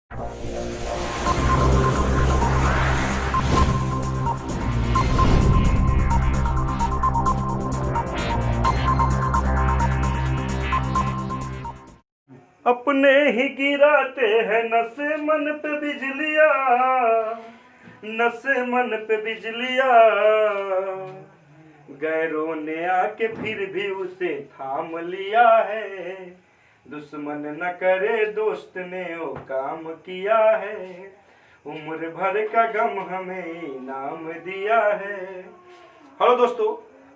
अपने ही गिराते हैं नशे मन पे बिजलियाँ, नशे मन पे बिजलियाँ। गैरों ने आके फिर भी उसे थाम लिया है, दुश्मन न करे दोस्त ने वो काम किया है, उम्र भर का गम हमें इनाम दिया है। हेलो दोस्तों,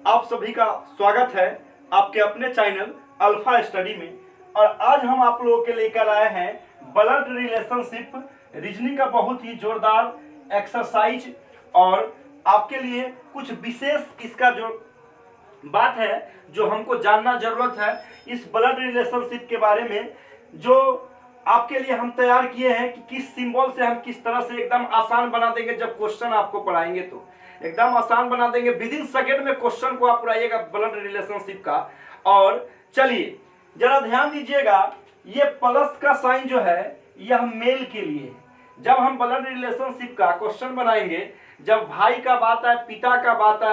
आप सभी का स्वागत है आपके अपने चैनल अल्फा स्टडी में। और आज हम आप लोगों के लेकर आए हैं ब्लड रिलेशनशिप रीजनिंग का बहुत ही जोरदार एक्सरसाइज, और आपके लिए कुछ विशेष इसका जो बात है जो हमको जानना जरूरत है इस ब्लड रिलेशनशिप के बारे में, जो आपके लिए हम तैयार किए हैं कि किस सिंबल से हम किस तरह से एकदम आसान बना देंगे। जब क्वेश्चन आपको पढ़ाएंगे तो एकदम आसान बना देंगे, विद इन सेकेंड में क्वेश्चन को आप पढ़ाइएगा ब्लड रिलेशनशिप का। और चलिए जरा ध्यान दीजिएगा, ये प्लस का साइन जो है यह मेल के लिए है। जब हम ब्लड रिलेशनशिप का क्वेश्चन बनाएंगे, जब भाई का बात है, पिता का बात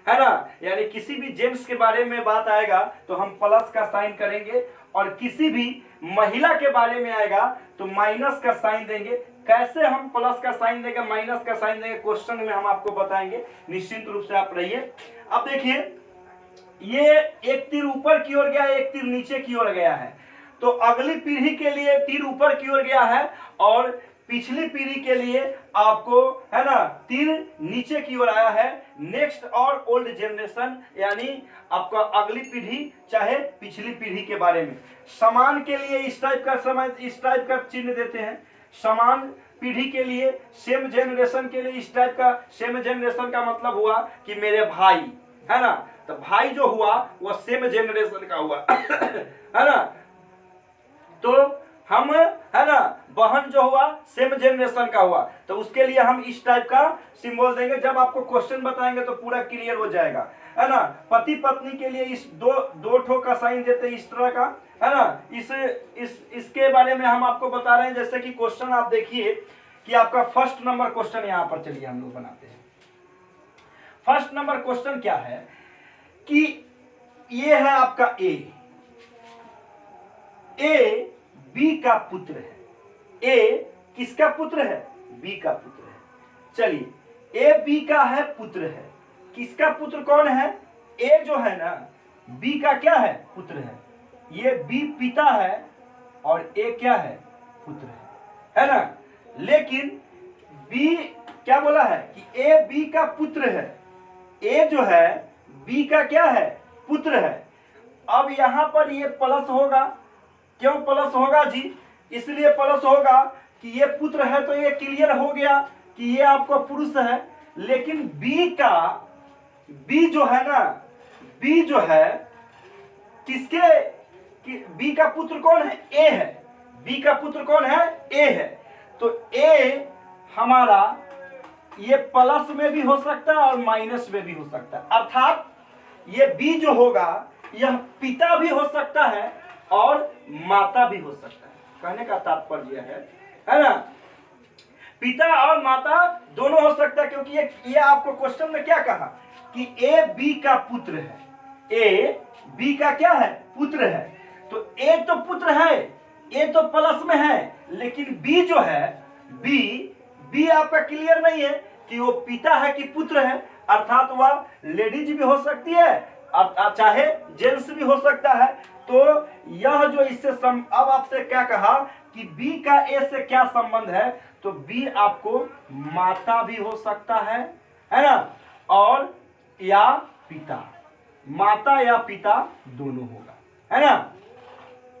है ना, यानी किसी भी जेंट्स के बारे में बात आएगा तो हम प्लस का साइन करेंगे, और किसी भी महिला के बारे में आएगा तो माइनस का साइन देंगे। कैसे हम प्लस का साइन देंगे, माइनस का साइन देंगे, क्वेश्चन में हम आपको बताएंगे, निश्चिंत रूप से आप रहिए। अब देखिए, ये एक तीर ऊपर की ओर गया, एक तीर नीचे की ओर गया है, तो अगली पीढ़ी के लिए तीर ऊपर की ओर गया है और पिछली पीढ़ी के लिए आपको है ना तीर नीचे की ओर आया है। नेक्स्ट और ओल्ड जनरेशन यानी आपका अगली पीढ़ी चाहे पिछली पीढ़ी के बारे में। समान के लिए इस टाइप का चिन्ह देते हैं, समान पीढ़ी के लिए, सेम जनरेशन के लिए इस टाइप का। सेम जनरेशन का मतलब हुआ कि मेरे भाई है ना, तो भाई जो हुआ वह सेम जनरेशन का हुआ है ना, तो हम है ना बहन जो हुआ सेम जनरेशन का हुआ, तो उसके लिए हम इस टाइप का सिंबल देंगे। जब आपको क्वेश्चन बताएंगे तो पूरा क्लियर हो जाएगा, है ना। पति पत्नी के लिए इस दो ठो का साइन देते हैं इस तरह का, है ना। इसके बारे में हम आपको बता रहे हैं। जैसे कि क्वेश्चन आप देखिए कि आपका फर्स्ट नंबर क्वेश्चन यहाँ पर, चलिए हम लोग बनाते हैं। फर्स्ट नंबर क्वेश्चन क्या है कि ये है आपका ए बी का पुत्र है। ए किसका पुत्र है? बी का पुत्र है। चलिए, ए बी का है पुत्र है, किसका पुत्र कौन है? ए जो है ना बी का क्या है? पुत्र है। ये बी पिता है और ए क्या है? पुत्र है ना। लेकिन बी क्या बोला है कि ए बी का पुत्र है, ए जो है बी का क्या है? पुत्र है। अब यहां पर ये प्लस होगा, क्यों प्लस होगा जी? इसलिए प्लस होगा कि ये पुत्र है तो ये क्लियर हो गया कि ये आपका पुरुष है। लेकिन बी जो है ना, बी जो है बी का पुत्र कौन है? ए है। बी का पुत्र कौन है? ए है। तो ए हमारा ये प्लस में भी हो सकता है और माइनस में भी हो सकता है, अर्थात ये बी जो होगा यह पिता भी हो सकता है और माता भी हो सकता है। कहने का तात्पर्य है ना, पिता और माता दोनों हो सकता है, क्योंकि ये आपको क्वेश्चन में क्या कहा कि ए बी का पुत्र है। ए बी का क्या है? पुत्र है। तो ए तो पुत्र है, ए तो प्लस में है, लेकिन बी जो है, बी आपका क्लियर नहीं है कि वो पिता है कि पुत्र है, अर्थात वह लेडीज भी हो सकती है चाहे जेंट्स भी हो सकता है। तो यह जो इससे अब आपसे क्या कहा कि बी का ए से क्या संबंध है, तो बी आपको माता भी हो सकता है ना, और या पिता, माता या पिता दोनों होगा, है ना।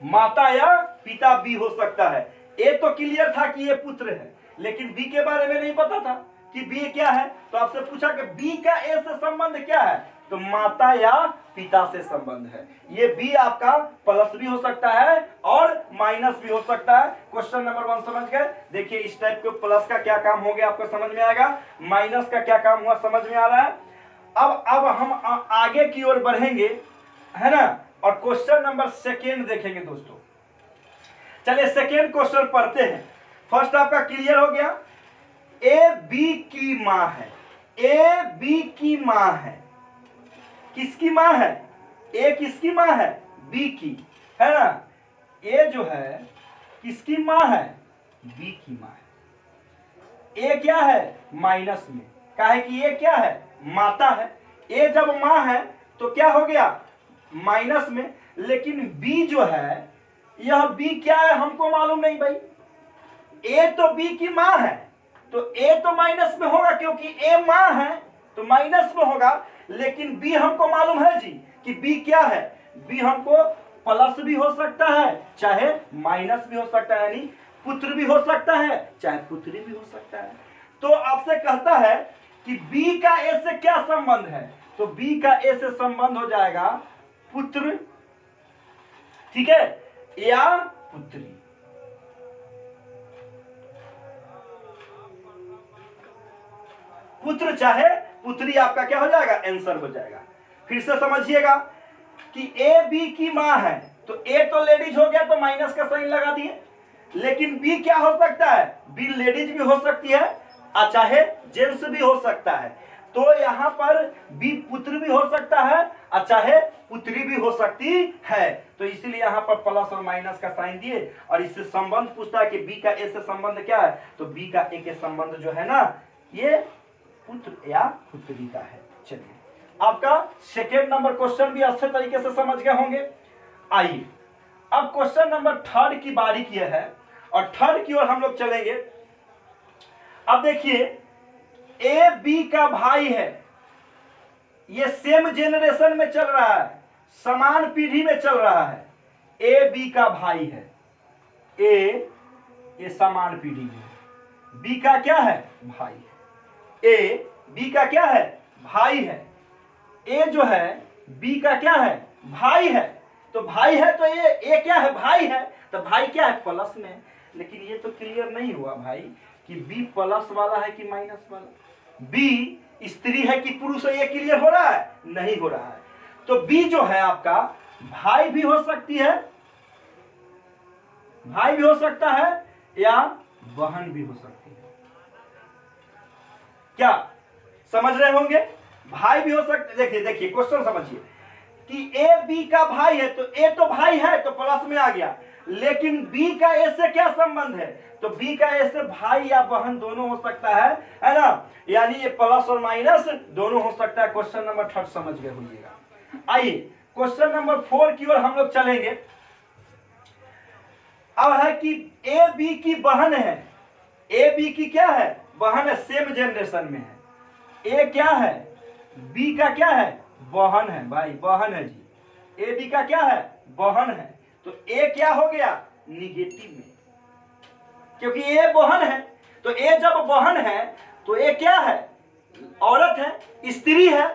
माता या पिता भी हो सकता है। ए तो क्लियर था कि ये पुत्र है, लेकिन बी के बारे में नहीं पता था कि बी क्या है, तो आपसे पूछा कि बी का ए से संबंध क्या है, तो माता या पिता से संबंध है। ये बी आपका प्लस भी हो सकता है और माइनस भी हो सकता है। क्वेश्चन नंबर 1 समझ गए। देखिए इस टाइप के प्लस का क्या काम हो गया आपको समझ में आएगा, माइनस का क्या काम हुआ समझ में आ रहा है। अब हम आगे की ओर बढ़ेंगे, है ना, और क्वेश्चन नंबर 2 देखेंगे दोस्तों। चलिए सेकेंड क्वेश्चन पढ़ते हैं। फर्स्ट आपका क्लियर हो गया। ए बी की मां है, ए बी की मां है। किसकी मां है? ए किसकी मां है? बी की, है ना। ए जो है किसकी मां है? बी की मां है। ए क्या है? माइनस में, काहे कि ए क्या है? माता है। ए जब मां है तो क्या हो गया? माइनस में। लेकिन बी जो है, यह बी क्या है हमको मालूम नहीं भाई। ए तो बी की मां है तो ए तो माइनस में होगा, क्योंकि ए मां है तो माइनस में होगा। लेकिन बी हमको मालूम है जी कि बी क्या है। बी हमको प्लस भी हो सकता है चाहे माइनस भी हो सकता है, यानी पुत्र भी हो सकता है चाहे पुत्री भी हो सकता है। तो आपसे कहता है कि बी का ए से क्या संबंध है, तो बी का ए से संबंध हो जाएगा पुत्र, ठीक है, या पुत्री। पुत्र चाहे पुत्री आपका क्या हो जाएगा? आंसर हो जाएगा। फिर से समझिएगा कि ए बी की मां है तो ए तो लेडीज हो गया तो माइनस का साइन लगा दिए। लेकिन बी क्या हो सकता है? बी लेडीज भी हो सकती है और चाहे जेंट्स भी हो सकता है। तो यहां पर बी पुत्र भी हो सकता है और चाहे पुत्री भी हो सकती है। तो इसीलिए यहां पर प्लस और माइनस का साइन दिए और इससे संबंध पूछता है कि बी का ए से संबंध क्या है, तो बी का ए के संबंध जो है ना, ये पुत्र या पुत्री का है। चलिए, आपका सेकेंड नंबर क्वेश्चन भी अच्छे तरीके से समझ गए होंगे। आइए अब क्वेश्चन नंबर थर्ड की बारी की है और थर्ड की ओर हम लोग चलेंगे। अब देखिए, ए बी का भाई है, ये सेम जेनरेशन में चल रहा है, समान पीढ़ी में चल रहा है। ए बी का भाई है, ए ये समान पीढ़ी में, बी का क्या है? भाई है। ए बी का क्या है? भाई है। ए जो है बी का क्या है? भाई है। तो भाई है तो ए क्या है? भाई है। तो भाई क्या है? प्लस में। लेकिन ये तो क्लियर नहीं हुआ भाई कि बी प्लस वाला है कि माइनस वाला। बी स्त्री है कि पुरुष है, ये क्लियर हो रहा है? नहीं हो रहा है। तो बी जो है आपका भाई भी हो सकती है, भाई भी हो सकता है या बहन भी हो सकती है। क्या समझ रहे होंगे? भाई भी हो सकते। देखिए देखिए क्वेश्चन समझिए कि ए बी का भाई है तो ए तो भाई है तो प्लस में आ गया। लेकिन बी का ए से क्या संबंध है? तो बी का ए से भाई या बहन दोनों हो सकता है ना। यानी ये प्लस और माइनस दोनों हो सकता है। क्वेश्चन नंबर थर्ड समझ गए होइएगा। आइए क्वेश्चन नंबर 4 की ओर हम लोग चलेंगे। अब है कि ए बी की बहन है, ए बी की क्या है? बहन है, सेम जनरेशन में है। ए क्या है? बी का क्या है? बहन है भाई, बहन है जी। ए बी का क्या है? बहन है। तो ए क्या हो गया? निगेटिव में, क्योंकि ए बहन है। तो ए जब बहन है तो ए क्या है? औरत है, स्त्री है।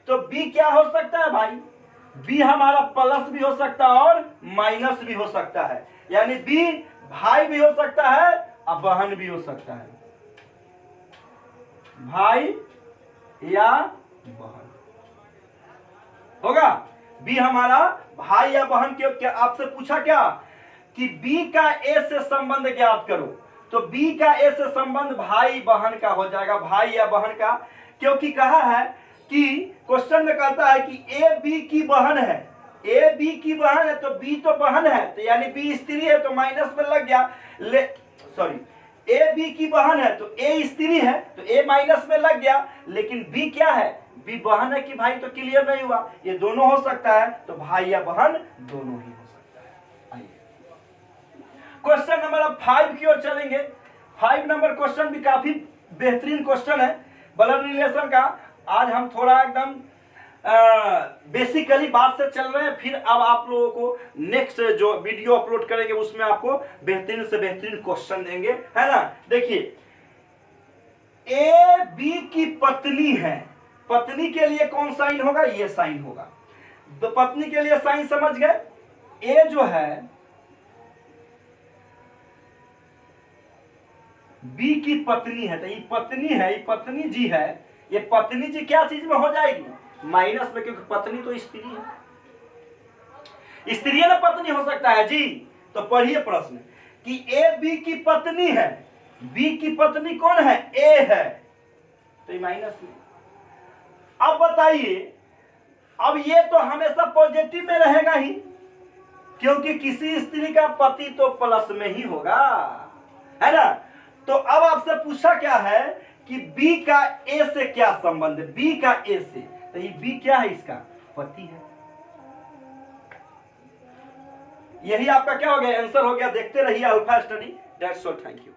तो बी क्या हो सकता है भाई? बी हमारा प्लस भी हो सकता है और माइनस भी हो सकता है। यानी बी भाई भी हो सकता है और बहन भी हो सकता है। भाई या बहन होगा। बी हमारा भाई या बहन के क्या आपसे पूछा क्या कि बी का ए से संबंध ज्ञात करो। तो बी का ए से संबंध भाई बहन का हो जाएगा, भाई या बहन का। क्योंकि कहा है कि क्वेश्चन में कहता है कि ए बी की बहन है, ए बी की बहन है तो बी तो बहन है, तो यानी बी स्त्री है तो माइनस में लग गया। ए बी की बहन है तो ए स्त्री है तो ए माइनस में लग गया। लेकिन बी क्या है? बी बहन है कि भाई, तो क्लियर नहीं हुआ। ये दोनों हो सकता है, तो भाई या बहन दोनों ही हो सकता है। आइए क्वेश्चन नंबर 5 की ओर चलेंगे। 5 नंबर क्वेश्चन भी काफी बेहतरीन क्वेश्चन है ब्लड रिलेशन का। आज हम थोड़ा एकदम बेसिकली बात से चल रहे हैं, फिर अब आप लोगों को नेक्स्ट जो वीडियो अपलोड करेंगे उसमें आपको बेहतरीन से बेहतरीन क्वेश्चन देंगे, है ना। देखिए, ए बी की पत्नी है, पत्नी के लिए कौन साइन होगा? ये साइन होगा। तो पत्नी के लिए साइन समझ गए। ए जो है बी की पत्नी है, तो ये पत्नी है, ये पत्नी जी है। ये पत्नी जी क्या चीज में हो जाएगी? माइनस में, क्योंकि पत्नी तो स्त्री है। स्त्री ना पत्नी हो सकता है जी। तो पढ़िए प्रश्न कि ए बी की पत्नी है, बी की पत्नी कौन है, ए है, तो ये माइनस में। अब बताइए, अब ये तो हमेशा पॉजिटिव में रहेगा ही, क्योंकि किसी स्त्री का पति तो प्लस में ही होगा, है ना। तो अब आपसे पूछा क्या है कि बी का ए से क्या संबंध है, बी का ए से, तो ये बी क्या है, इसका पति है। यही आपका क्या हो गया, आंसर हो गया। देखते रहिए alpha study. That's all, thank you.